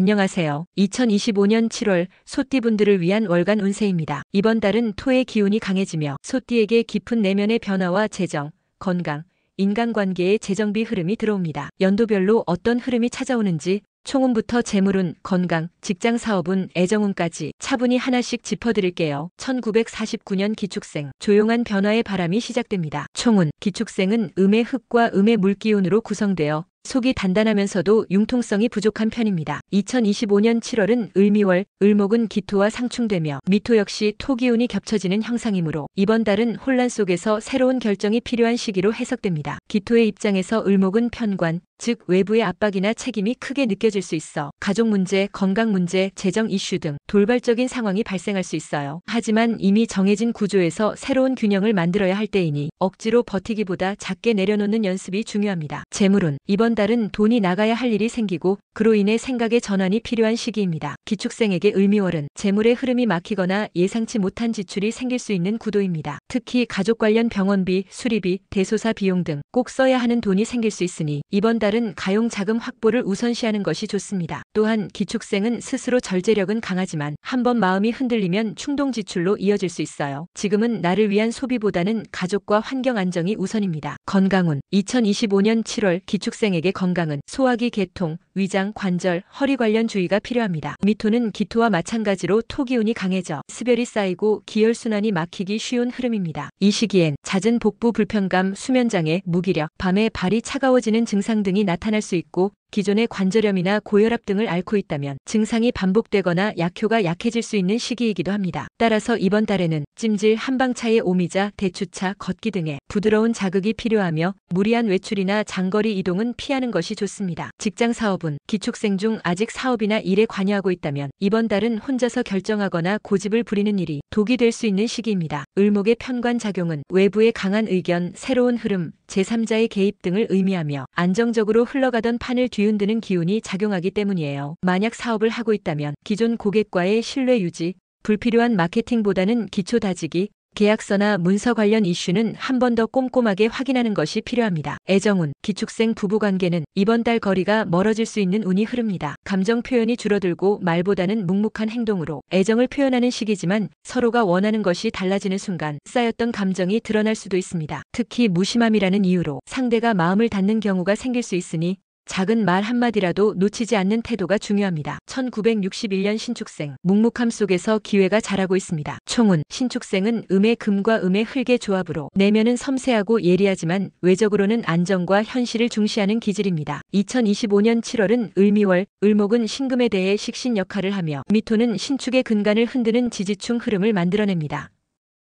안녕하세요. 2025년 7월 소띠분들을 위한 월간 운세입니다. 이번 달은 토의 기운이 강해지며 소띠에게 깊은 내면의 변화와 재정, 건강, 인간관계의 재정비 흐름이 들어옵니다. 연도별로 어떤 흐름이 찾아오는지 총운부터 재물운, 건강, 직장 사업운, 애정운까지 차분히 하나씩 짚어드릴게요. 1949년 기축생, 조용한 변화의 바람이 시작됩니다. 총운, 기축생은 음의 흙과 음의 물기운으로 구성되어 속이 단단하면서도 융통성이 부족한 편입니다. 2025년 7월은 을미월, 을목은 기토와 상충되며 미토 역시 토기운이 겹쳐지는 형상이므로 이번 달은 혼란 속에서 새로운 결정이 필요한 시기로 해석됩니다. 기토의 입장에서 을목은 편관, 즉 외부의 압박이나 책임이 크게 느껴질 수 있어 가족 문제, 건강 문제, 재정 이슈 등 돌발적인 상황이 발생할 수 있어요. 하지만 이미 정해진 구조에서 새로운 균형을 만들어야 할 때이니 억지로 버티기보다 작게 내려놓는 연습이 중요합니다. 재물운, 이번 달은 돈이 나가야 할 일이 생기고 그로 인해 생각의 전환이 필요한 시기입니다. 기축생에게 을미월은 재물의 흐름이 막히거나 예상치 못한 지출이 생길 수 있는 구도입니다. 특히 가족 관련 병원비, 수리비, 대소사 비용 등 꼭 써야 하는 돈이 생길 수 있으니 이번 달은 가용 자금 확보를 우선시하는 것이 좋습니다. 또한 기축생은 스스로 절제력은 강하지만 한번 마음이 흔들리면 충동 지출로 이어질 수 있어요. 지금은 나를 위한 소비보다는 가족과 환경 안정이 우선입니다. 건강운, 2025년 7월 기축생에게 건강은 소화기 개통, 위장, 관절, 허리 관련 주의가 필요합니다. 미토는 기토와 마찬가지로 토기운이 강해져 습열이 쌓이고 기혈순환이 막히기 쉬운 흐름입니다. 이 시기엔 잦은 복부 불편감, 수면장애, 무기력, 밤에 발이 차가워지는 증상 등이 나타날 수 있고 기존의 관절염이나 고혈압 등을 앓고 있다면 증상이 반복되거나 약효가 약해질 수 있는 시기이기도 합니다. 따라서 이번 달에는 찜질, 한방차의 오미자, 대추차, 걷기 등의 부드러운 자극이 필요하며 무리한 외출이나 장거리 이동은 피하는 것이 좋습니다. 직장 사업은 기축생 중 아직 사업이나 일에 관여하고 있다면 이번 달은 혼자서 결정하거나 고집을 부리는 일이 독이 될 수 있는 시기입니다. 을목의 편관 작용은 외부의 강한 의견, 새로운 흐름, 제3자의 개입 등을 의미하며 안정적으로 흘러가던 판을 뒤흔드는 기운이 작용하기 때문이에요. 만약 사업을 하고 있다면 기존 고객과의 신뢰 유지, 불필요한 마케팅보다는 기초 다지기, 계약서나 문서 관련 이슈는 한 번 더 꼼꼼하게 확인하는 것이 필요합니다. 애정운, 기축생 부부관계는 이번 달 거리가 멀어질 수 있는 운이 흐릅니다. 감정 표현이 줄어들고 말보다는 묵묵한 행동으로 애정을 표현하는 시기지만 서로가 원하는 것이 달라지는 순간 쌓였던 감정이 드러날 수도 있습니다. 특히 무심함이라는 이유로 상대가 마음을 닫는 경우가 생길 수 있으니 작은 말 한마디라도 놓치지 않는 태도가 중요합니다. 1961년 신축생, 묵묵함 속에서 기회가 자라고 있습니다. 총운, 신축생은 음의 금과 음의 흙의 조합으로 내면은 섬세하고 예리하지만 외적으로는 안정과 현실을 중시하는 기질입니다. 2025년 7월은 을미월, 을목은 신금에 대해 식신 역할을 하며 미토는 신축의 근간을 흔드는 지지충 흐름을 만들어냅니다.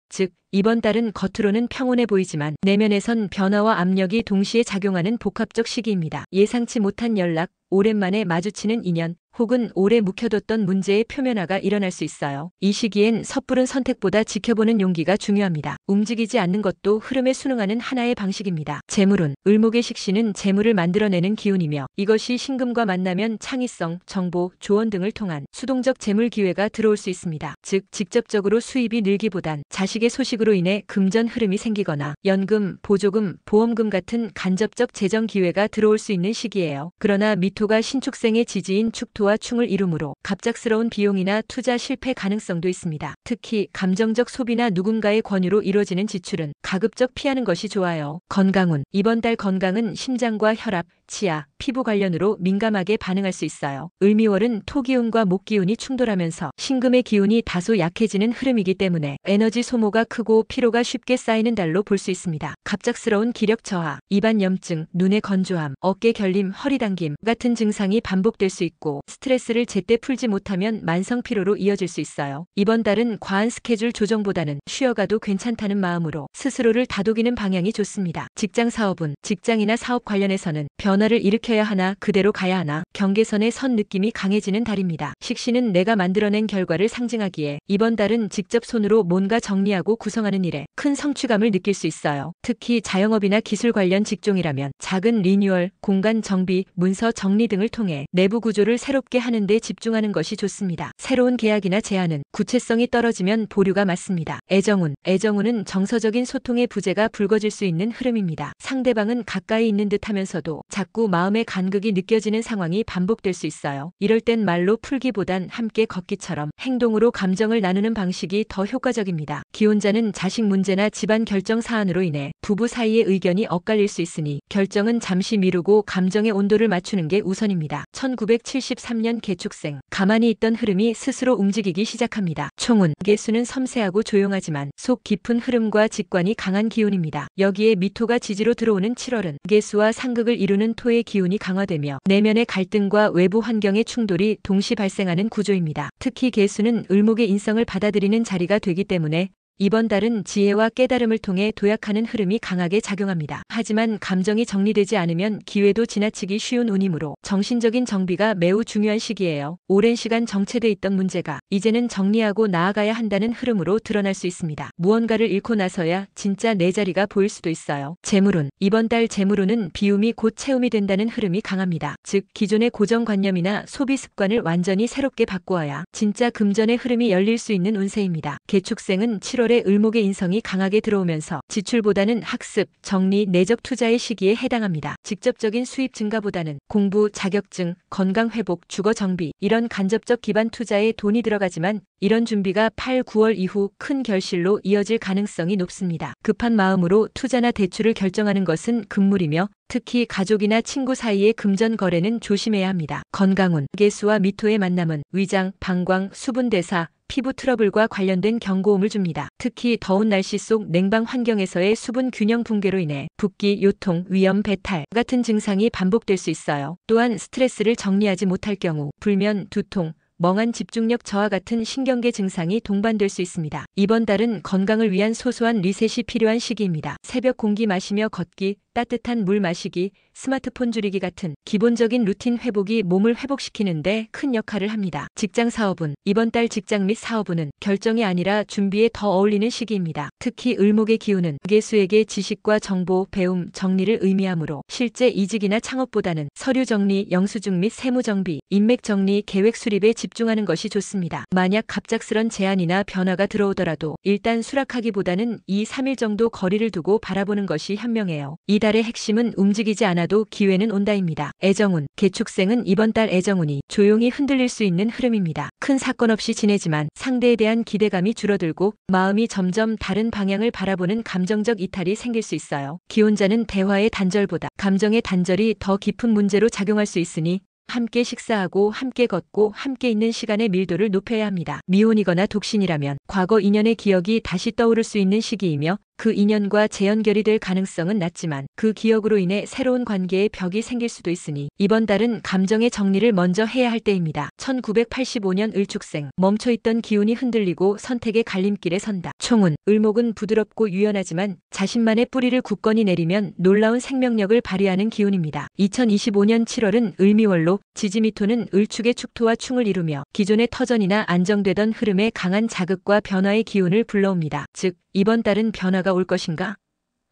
즉, 이번 달은 겉으로는 평온해 보이지만 내면에선 변화와 압력이 동시에 작용하는 복합적 시기입니다. 예상치 못한 연락, 오랜만에 마주치는 인연, 혹은 오래 묵혀뒀던 문제의 표면화가 일어날 수 있어요. 이 시기엔 섣부른 선택보다 지켜보는 용기가 중요합니다. 움직이지 않는 것도 흐름에 순응하는 하나의 방식입니다. 재물운, 을목의 식신은 재물을 만들어내는 기운이며 이것이 신금과 만나면 창의성, 정보, 조언 등을 통한 수동적 재물 기회가 들어올 수 있습니다. 즉, 직접적으로 수입이 늘기보단 자식의 소식으로 인해 금전 흐름이 생기거나 연금, 보조금, 보험금 같은 간접적 재정 기회가 들어올 수 있는 시기예요. 그러나 미토가 신축생의 지지인 축토 와 충을 이루므로 갑작스러운 비용이나 투자 실패 가능성도 있습니다. 특히 감정적 소비나 누군가의 권유로 이루어지는 지출은 가급적 피하는 것이 좋아요. 건강운, 이번 달 건강은 심장과 혈압, 치아, 피부 관련으로 민감하게 반응할 수 있어요. 을미월은 토기운과 목기운이 충돌하면서 신금의 기운이 다소 약해지는 흐름이기 때문에 에너지 소모가 크고 피로가 쉽게 쌓이는 달로 볼 수 있습니다. 갑작스러운 기력 저하, 입안 염증, 눈의 건조함, 어깨 결림, 허리 당김 같은 증상이 반복될 수 있고 스트레스를 제때 풀지 못하면 만성 피로로 이어질 수 있어요. 이번 달은 과한 스케줄 조정보다는 쉬어가도 괜찮다는 마음으로 스스로를 다독이는 방향이 좋습니다. 직장 사업은 직장이나 사업 관련해서는 변화를 일으켜야 하나 그대로 가야 하나 경계선에 선 느낌이 강해지는 달입니다. 식신은 내가 만들어낸 결과를 상징하기에 이번 달은 직접 손으로 뭔가 정리하고 구성하는 일에 큰 성취감을 느낄 수 있어요. 특히 자영업이나 기술 관련 직종이라면 작은 리뉴얼, 공간 정비, 문서 정리 등을 통해 내부 구조를 새롭게 하는 데 집중하는 것이 좋습니다. 새로운 계약이나 제안은 구체성이 떨어지면 보류가 맞습니다. 애정운, 애정운은 정서적인 소통의 부재가 불거질 수 있는 흐름입니다. 상대방은 가까이 있는 듯 하면서도 자꾸 마음의 간극이 느껴지는 상황이 반복될 수 있어요. 이럴 땐 말로 풀기보단 함께 걷기처럼 행동으로 감정을 나누는 방식이 더 효과적입니다. 기혼자는 자식 문제나 집안 결정 사안으로 인해 부부 사이의 의견이 엇갈릴 수 있으니 결정은 잠시 미루고 감정의 온도를 맞추는 게 우선입니다. 1973년 개축생. 가만히 있던 흐름이 스스로 움직이기 시작합니다. 총운. 개수는 섬세하고 조용하지만 속 깊은 흐름과 직관이 강한 기운입니다. 여기에 미토가 지지로 들어오는 7월은 개수와 상극을 이루는 토의 기운이 강화되며 내면의 갈등과 외부 환경의 충돌이 동시 발생하는 구조입니다. 특히 개수는 을목의 인성을 받아들이는 자리가 되기 때문에 이번 달은 지혜와 깨달음을 통해 도약하는 흐름이 강하게 작용합니다. 하지만 감정이 정리되지 않으면 기회도 지나치기 쉬운 운이므로 정신적인 정비가 매우 중요한 시기예요. 오랜 시간 정체돼 있던 문제가 이제는 정리하고 나아가야 한다는 흐름으로 드러날 수 있습니다. 무언가를 잃고 나서야 진짜 내 자리가 보일 수도 있어요. 재물운. 이번 달 재물운은 비움이 곧 채움이 된다는 흐름이 강합니다. 즉 기존의 고정관념이나 소비 습관을 완전히 새롭게 바꾸어야 진짜 금전의 흐름이 열릴 수 있는 운세입니다. 개축생은 7월에 을목의 인성이 강하게 들어오면서 지출보다는 학습, 정리, 내적 투자의 시기에 해당합니다. 직접적인 수입 증가보다는 공부, 자격증, 건강 회복, 주거 정비 이런 간접적 기반 투자에 돈이 들어가지만 이런 준비가 8, 9월 이후 큰 결실로 이어질 가능성이 높습니다. 급한 마음으로 투자나 대출을 결정하는 것은 금물이며 특히 가족이나 친구 사이의 금전 거래는 조심해야 합니다. 건강운. 개수와 미토의 만남은 위장, 방광, 수분대사, 피부 트러블과 관련된 경고음을 줍니다. 특히 더운 날씨 속 냉방 환경에서의 수분 균형 붕괴로 인해 붓기, 요통, 위염, 배탈 같은 증상이 반복될 수 있어요. 또한 스트레스를 정리하지 못할 경우 불면, 두통, 멍한 집중력 저하 같은 신경계 증상이 동반될 수 있습니다. 이번 달은 건강을 위한 소소한 리셋이 필요한 시기입니다. 새벽 공기 마시며 걷기, 따뜻한 물 마시기, 스마트폰 줄이기 같은 기본적인 루틴 회복이 몸을 회복시키는데 큰 역할을 합니다. 직장 사업운. 이번 달 직장 및 사업운은 결정이 아니라 준비에 더 어울리는 시기입니다. 특히 을목의 기운은 개수에게 지식과 정보, 배움, 정리를 의미하므로 실제 이직이나 창업보다는 서류 정리, 영수증 및 세무 정비, 인맥 정리, 계획 수립에 집중하는 것이 좋습니다. 만약 갑작스런 제안이나 변화가 들어오더라도 일단 수락하기보다는 2, 3일 정도 거리를 두고 바라보는 것이 현명해요. 이 달의 핵심은 움직이지 않아도 기회는 온다입니다. 애정운. 개축생은 이번 달 애정운이 조용히 흔들릴 수 있는 흐름입니다. 큰 사건 없이 지내지만 상대에 대한 기대감이 줄어들고 마음이 점점 다른 방향을 바라보는 감정적 이탈이 생길 수 있어요. 기혼자는 대화의 단절보다 감정의 단절이 더 깊은 문제로 작용할 수 있으니 함께 식사하고 함께 걷고 함께 있는 시간의 밀도를 높여야 합니다. 미혼이거나 독신이라면 과거 인연의 기억이 다시 떠오를 수 있는 시기이며 그 인연과 재연결이 될 가능성은 낮지만 그 기억으로 인해 새로운 관계의 벽이 생길 수도 있으니 이번 달은 감정의 정리를 먼저 해야 할 때입니다. 1985년 을축생. 멈춰있던 기운이 흔들리고 선택의 갈림길에 선다. 총운. 을목은 부드럽고 유연하지만 자신만의 뿌리를 굳건히 내리면 놀라운 생명력을 발휘하는 기운입니다. 2025년 7월은 을미월로 지지미토는 을축의 축토와 충을 이루며 기존의 터전이나 안정되던 흐름에 강한 자극과 변화의 기운을 불러옵니다. 즉 이번 달은 변화가 올 것인가?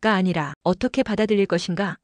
가 아니라 어떻게 받아들일 것인가?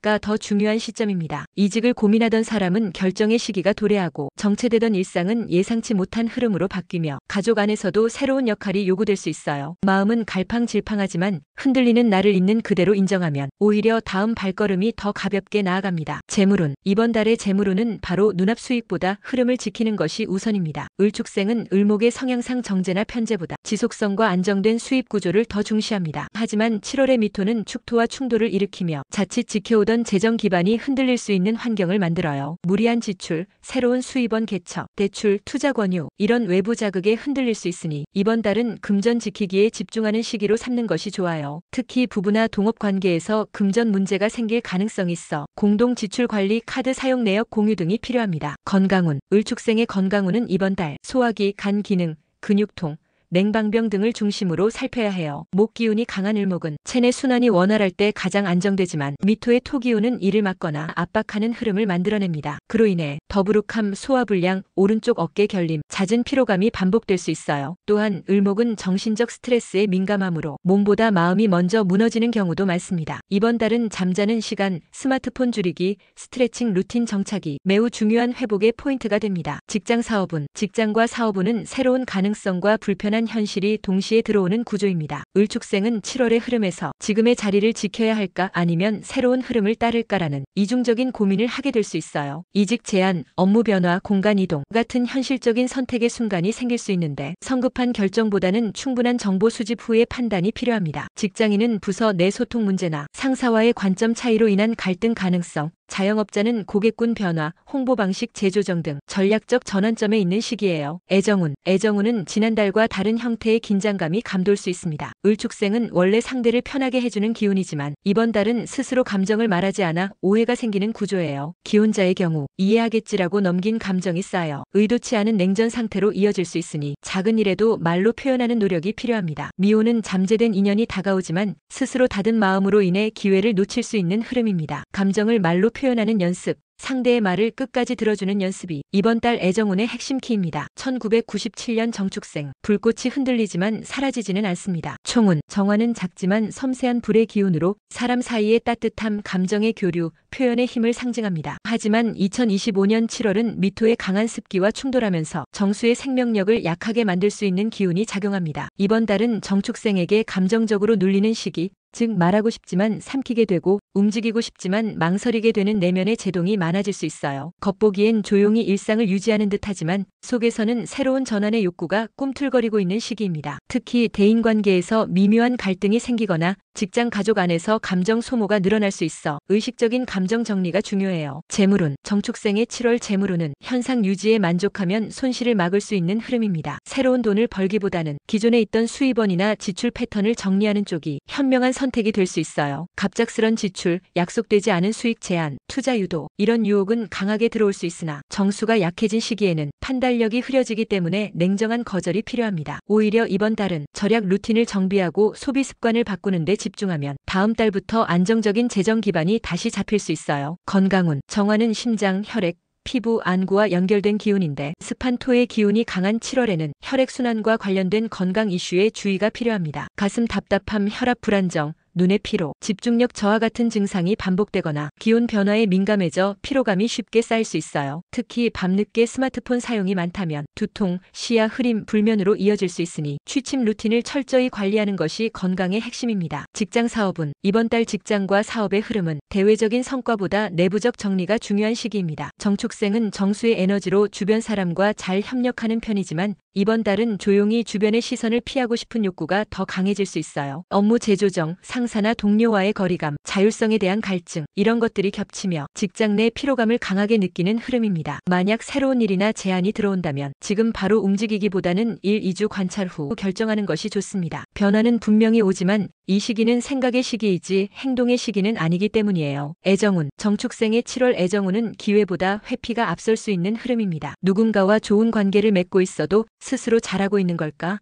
가 더 중요한 시점입니다. 이직을 고민하던 사람은 결정의 시기가 도래하고 정체되던 일상은 예상치 못한 흐름으로 바뀌며 가족 안에서도 새로운 역할이 요구될 수 있어요. 마음은 갈팡질팡하지만 흔들리는 나를 있는 그대로 인정하면 오히려 다음 발걸음이 더 가볍게 나아갑니다. 재물운. 이번 달의 재물운은 바로 눈앞 수익보다 흐름을 지키는 것이 우선입니다. 을축생은 을목의 성향상 정제나 편제보다 지속성과 안정된 수입 구조를 더 중시합니다. 하지만 7월의 미토는 축토와 충돌을 일으키며 자칫 지켜오던 재정 기반이 흔들릴 수 있는 환경을 만들어요. 무리한 지출, 새로운 수입원 개척, 대출, 투자 권유 이런 외부 자극에 흔들릴 수 있으니 이번 달은 금전 지키기에 집중하는 시기로 삼는 것이 좋아요. 특히 부부나 동업 관계에서 금전 문제가 생길 가능성이 있어 공동 지출 관리, 카드 사용 내역 공유 등이 필요합니다. 건강운. 을축생의 건강운은 이번 달 소화기, 간 기능, 근육통, 냉방병 등을 중심으로 살펴야 해요. 목 기운이 강한 을목은 체내 순환이 원활할 때 가장 안정되지만 미토의 토 기운은 이를 막거나 압박하는 흐름을 만들어냅니다. 그로 인해 더부룩함, 소화불량, 오른쪽 어깨 결림, 잦은 피로감이 반복될 수 있어요. 또한 을목은 정신적 스트레스에 민감하므로 몸보다 마음이 먼저 무너지는 경우도 많습니다. 이번 달은 잠자는 시간, 스마트폰 줄이기, 스트레칭 루틴 정착이 매우 중요한 회복의 포인트가 됩니다. 직장 사업운. 직장과 사업운은 새로운 가능성과 불편한 다양한 현실이 동시에 들어오는 구조입니다. 을축생은 7월의 흐름에서 지금의 자리를 지켜야 할까 아니면 새로운 흐름을 따를까라는 이중적인 고민을 하게 될 수 있어요. 이직 제한, 업무 변화, 공간 이동 같은 현실적인 선택의 순간이 생길 수 있는데 성급한 결정보다는 충분한 정보 수집 후의 판단이 필요합니다. 직장인은 부서 내 소통 문제나 상사와의 관점 차이로 인한 갈등 가능성, 자영업자는 고객군 변화, 홍보 방식 재조정 등 전략적 전환점에 있는 시기예요. 애정운은 지난달과 다른 형태의 긴장감이 감돌 수 있습니다. 을축생은 원래 상대를 편하게 해주는 기운이지만 이번 달은 스스로 감정을 말하지 않아 오해가 생기는 구조예요. 기혼자의 경우 이해하겠지라고 넘긴 감정이 쌓여 의도치 않은 냉전 상태로 이어질 수 있으니 작은 일에도 말로 표현하는 노력이 필요합니다. 미혼은 잠재된 인연이 다가오지만 스스로 닫은 마음으로 인해 기회를 놓칠 수 있는 흐름입니다. 감정을 말로 표현하는 연습, 상대의 말을 끝까지 들어주는 연습이 이번 달 애정운의 핵심 키입니다. 1997년 정축생, 불꽃이 흔들리지만 사라지지는 않습니다. 총운, 정화는 작지만 섬세한 불의 기운으로 사람 사이의 따뜻함, 감정의 교류, 표현의 힘을 상징합니다. 하지만 2025년 7월은 미토의 강한 습기와 충돌하면서 정수의 생명력을 약하게 만들 수 있는 기운이 작용합니다. 이번 달은 정축생에게 감정적으로 눌리는 시기, 즉 말하고 싶지만 삼키게 되고 움직이고 싶지만 망설이게 되는 내면의 제동이 많아질 수 있어요. 겉보기엔 조용히 일상을 유지하는 듯하지만 속에서는 새로운 전환의 욕구가 꿈틀거리고 있는 시기입니다. 특히 대인관계에서 미묘한 갈등이 생기거나 직장 가족 안에서 감정 소모가 늘어날 수 있어 의식적인 감정 정리가 중요해요. 재물운, 정축생의 7월 재물운은 현상 유지에 만족하면 손실을 막을 수 있는 흐름입니다. 새로운 돈을 벌기보다는 기존에 있던 수입원이나 지출 패턴을 정리하는 쪽이 현명한 선택이 될 수 있어요. 갑작스런 지출, 약속되지 않은 수익 제한, 투자 유도 이런 유혹은 강하게 들어올 수 있으나 정수가 약해진 시기에는 판단력이 흐려지기 때문에 냉정한 거절이 필요합니다. 오히려 이번 달은 절약 루틴을 정비하고 소비 습관을 바꾸는 데 집중하면 다음 달부터 안정적인 재정 기반이 다시 잡힐 수 있어요. 건강운, 정화는 심장, 혈액, 피부, 안구와 연결된 기운인데 습한 토의 기운이 강한 7월에는 혈액순환과 관련된 건강 이슈에 주의가 필요합니다. 가슴 답답함, 혈압 불안정, 눈의 피로, 집중력 저하 같은 증상이 반복되거나 기온 변화에 민감해져 피로감이 쉽게 쌓일 수 있어요. 특히 밤늦게 스마트폰 사용이 많다면 두통, 시야 흐림, 불면으로 이어질 수 있으니 취침 루틴을 철저히 관리하는 것이 건강의 핵심입니다. 직장 사업은 이번 달 직장과 사업의 흐름은 대외적인 성과보다 내부적 정리가 중요한 시기입니다. 정축생은 정수의 에너지로 주변 사람과 잘 협력하는 편이지만 이번 달은 조용히 주변의 시선을 피하고 싶은 욕구가 더 강해질 수 있어요. 업무 재조정, 상사나 동료와의 거리감, 자율성에 대한 갈증 이런 것들이 겹치며 직장 내 피로감을 강하게 느끼는 흐름입니다. 만약 새로운 일이나 제안이 들어온다면 지금 바로 움직이기보다는 1-2주 관찰 후 결정하는 것이 좋습니다. 변화는 분명히 오지만 이 시기는 생각의 시기이지 행동의 시기는 아니기 때문이에요. 애정운, 정축생의 7월 애정운은 기회보다 회피가 앞설 수 있는 흐름입니다. 누군가와 좋은 관계를 맺고 있어도 스스로 잘하고 있는 걸까?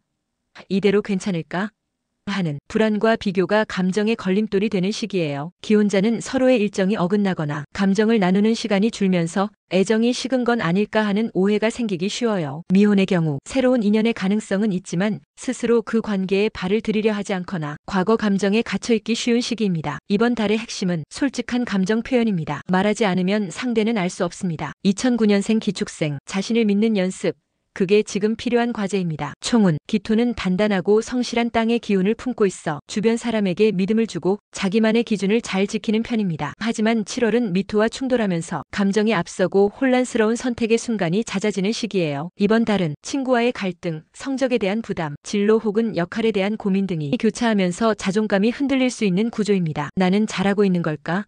이대로 괜찮을까? 하는 불안과 비교가 감정의 걸림돌이 되는 시기예요. 기혼자는 서로의 일정이 어긋나거나 감정을 나누는 시간이 줄면서 애정이 식은 건 아닐까 하는 오해가 생기기 쉬워요. 미혼의 경우 새로운 인연의 가능성은 있지만 스스로 그 관계에 발을 들이려 하지 않거나 과거 감정에 갇혀있기 쉬운 시기입니다. 이번 달의 핵심은 솔직한 감정 표현입니다. 말하지 않으면 상대는 알 수 없습니다. 2009년생 기축생, 자신을 믿는 연습. 그게 지금 필요한 과제입니다. 총운, 기토는 단단하고 성실한 땅의 기운을 품고 있어 주변 사람에게 믿음을 주고 자기만의 기준을 잘 지키는 편입니다. 하지만 7월은 미토와 충돌하면서 감정이 앞서고 혼란스러운 선택의 순간이 잦아지는 시기예요. 이번 달은 친구와의 갈등, 성적에 대한 부담, 진로 혹은 역할에 대한 고민 등이 교차하면서 자존감이 흔들릴 수 있는 구조입니다. 나는 잘하고 있는 걸까?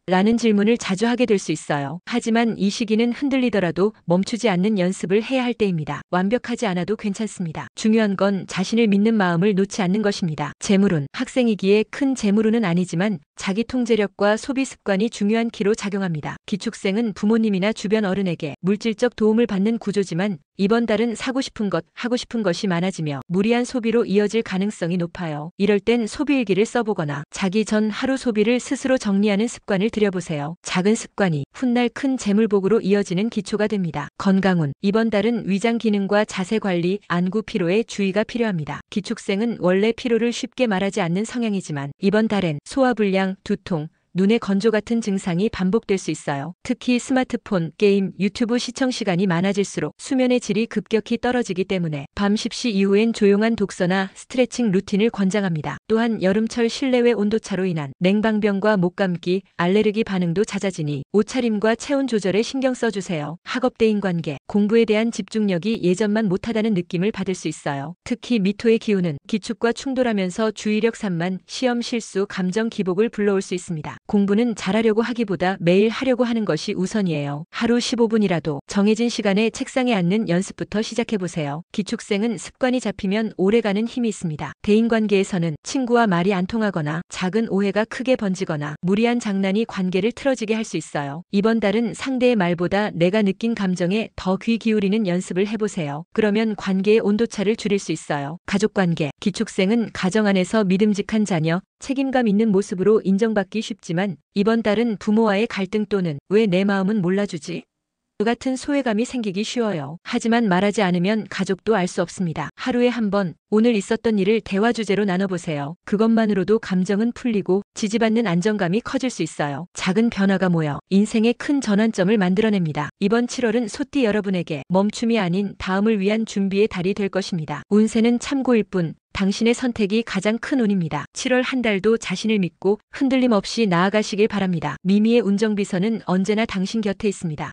라는 질문을 자주 하게 될 수 있어요. 하지만 이 시기는 흔들리더라도 멈추지 않는 연습을 해야 할 때입니다. 완벽하지 않아도 괜찮습니다. 중요한 건 자신을 믿는 마음을 놓지 않는 것입니다. 재물운, 학생이기에 큰 재물운은 아니지만 자기 통제력과 소비 습관이 중요한 키로 작용합니다. 기축생은 부모님이나 주변 어른에게 물질적 도움을 받는 구조지만 이번 달은 사고 싶은 것, 하고 싶은 것이 많아지며 무리한 소비로 이어질 가능성이 높아요. 이럴 땐 소비일기를 써보거나 자기 전 하루 소비를 스스로 정리하는 습관을 들여보세요. 작은 습관이 훗날 큰 재물복으로 이어지는 기초가 됩니다. 건강운, 이번 달은 위장 기능과 자세 관리, 안구 피로에 주의가 필요합니다. 기축생은 원래 피로를 쉽게 말하지 않는 성향이지만 이번 달엔 소화불량, 두통, 눈의 건조 같은 증상이 반복될 수 있어요. 특히 스마트폰, 게임, 유튜브 시청 시간이 많아질수록 수면의 질이 급격히 떨어지기 때문에 밤 10시 이후엔 조용한 독서나 스트레칭 루틴을 권장합니다. 또한 여름철 실내외 온도차로 인한 냉방병과 목감기, 알레르기 반응도 잦아지니 옷차림과 체온 조절에 신경 써주세요. 학업 대인관계, 공부에 대한 집중력이 예전만 못하다는 느낌을 받을 수 있어요. 특히 미토의 기운은 기축과 충돌하면서 주의력 산만, 시험 실수, 감정 기복을 불러올 수 있습니다. 공부는 잘하려고 하기보다 매일 하려고 하는 것이 우선이에요. 하루 15분이라도 정해진 시간에 책상에 앉는 연습부터 시작해보세요. 기축생은 습관이 잡히면 오래가는 힘이 있습니다. 대인관계에서는 친구와 말이 안 통하거나 작은 오해가 크게 번지거나 무리한 장난이 관계를 틀어지게 할 수 있어요. 이번 달은 상대의 말보다 내가 느낀 감정에 더 귀 기울이는 연습을 해보세요. 그러면 관계의 온도차를 줄일 수 있어요. 가족관계, 기축생은 가정 안에서 믿음직한 자녀, 책임감 있는 모습으로 인정받기 쉽지만 이번 달은 부모와의 갈등 또는 왜 내 마음은 몰라주지? 같은 소외감이 생기기 쉬워요. 하지만 말하지 않으면 가족도 알 수 없습니다. 하루에 한 번 오늘 있었던 일을 대화 주제로 나눠보세요. 그것만으로도 감정은 풀리고 지지받는 안정감이 커질 수 있어요. 작은 변화가 모여 인생의 큰 전환점을 만들어냅니다. 이번 7월은 소띠 여러분에게 멈춤이 아닌 다음을 위한 준비의 달이 될 것입니다. 운세는 참고일 뿐 당신의 선택이 가장 큰 운입니다. 7월 한 달도 자신을 믿고 흔들림 없이 나아가시길 바랍니다. 미미의 운정비서는 언제나 당신 곁에 있습니다.